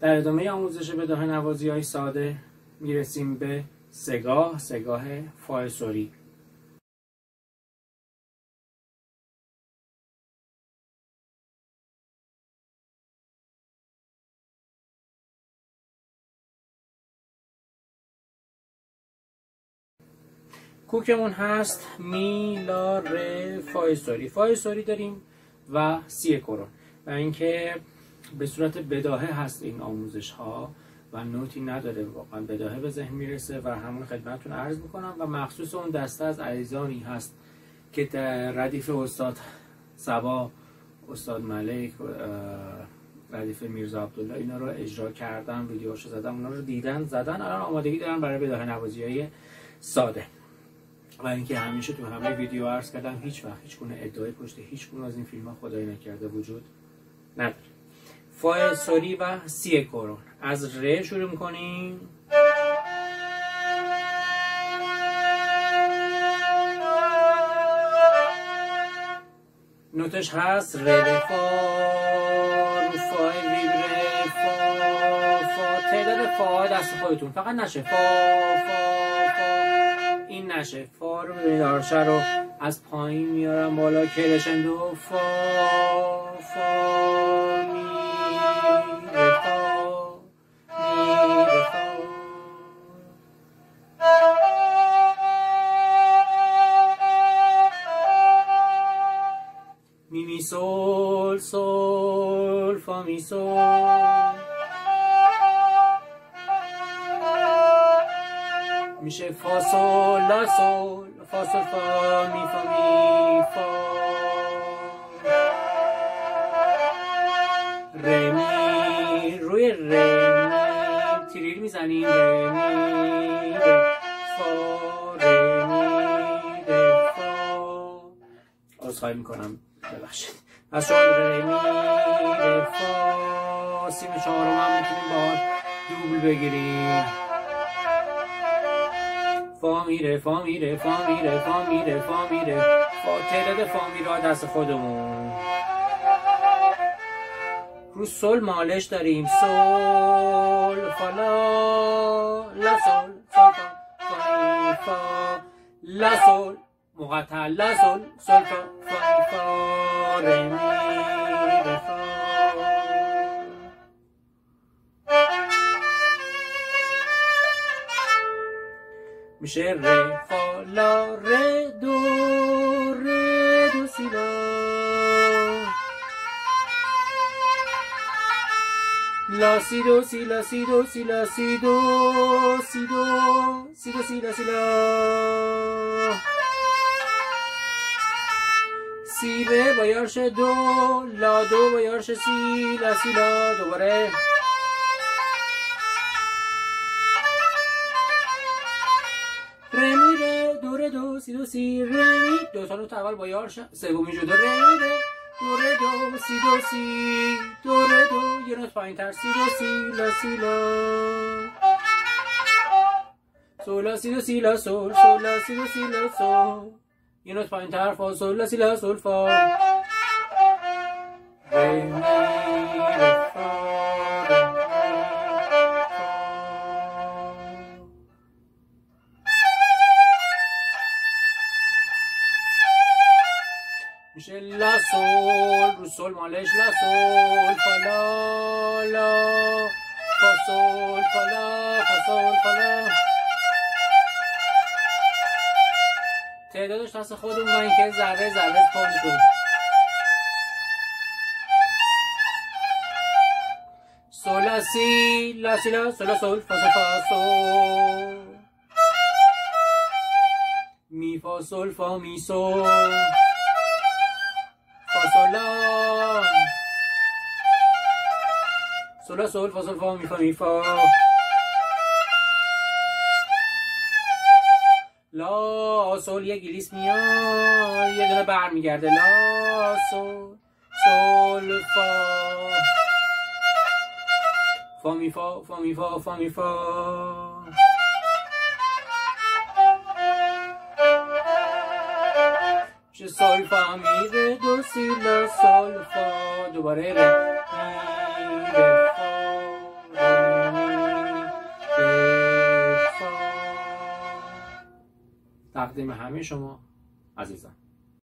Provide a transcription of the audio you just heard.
در ادامه آموزش بداهه نوازی های ساده میرسیم به سگاه فا سوری. کوکمون هست می لا ر فا سوری. فا سوری داریم و سی کرون و اینکه به صورت بداهه هست این آموزش ها و نوتی نداره، واقعا بداهه به ذهن میرسه و همون خدمتتون عرض میکنم و مخصوص اون دسته از عزیزانی هست که در ردیف استاد صبا، استاد ملک، ردیف میرزا عبدالله اینا رو اجرا کردن، ویدیوهاشو زدن، اونا رو دیدن زدن، الان آمادگی دارن برای بداهه نوازی های ساده. و اینکه همیشه تو همه ویدیو عرض کردم هیچ وقت هیچ گونه ادعای پشت هیچ گونه از این فیلم ها خدای نکرده وجود نداره. فا سوری و سی کرون. از ر شروع میکنیم. نوتش هست ر ر فا، رو فا ویبره فا. تعداد فا دست خودتون، فقط نشه فا این نشه. فا رو ببینید آرشه رو از پایین میارم بالا، کرشندو فا می ره فا می می سول فا می سول میشه فا سول لا سول، فا سول فا می فا ره می. روی ره می تریل میزنیم، ره می ره فا ره می ره فا. عذرخواهی میکنم ببخشید. از شما ره می ره فا. سیم چهارم هم میتونیم با دوبل بگیریم. فا میره فا میره فا میره فا میره فا میره فا. تعداد فا میره دست خودمون. رو سول مالش داریم، سول فا لا سول سول فا فا لا سول مقطع لا سول سول فا ره می ره فا. میشه ره فا لا ره دو سی لا سی دو سی لا سی دو سی لا سی دو سی دو سی دو سی لا سی لا. سی ره با یارش دو، لا دو با یارش سی، لا سی لا. دوباره ره می ره دو ره دو سی دو سی ره می. دو تا نوت اول با یارش، سومی جدا ره می ره دو ره دو سی دو سی دو ره دو. یه نوت پایین تر سی دو سی لا سی لا سول لا سی دو سی لا سول سول لا سی دو سی لا سول. یه نوت پایین تر فا سول لا سی لا سول فا ره می ره فا. میشه لا سول، رو سول مالش لا سول فا لا فا سول فا لا فا سول فا لا. تعدادش دست خودمون و اینکه ذره تون شد. سول لا سی لا سی لا سول سول فا سول فا سول می فا سول فا می سول فا سول لا سول سول فا سول فا می فا می فا. لا سول یه گلیس میاد، یه دونه بر میگرده. لا سول سول فا می فا فا می فا فا می فا. میشه سول فا می ره دو سی لا سول فا. دوباره ره می ره فا تقدیم همه شما عزیزان.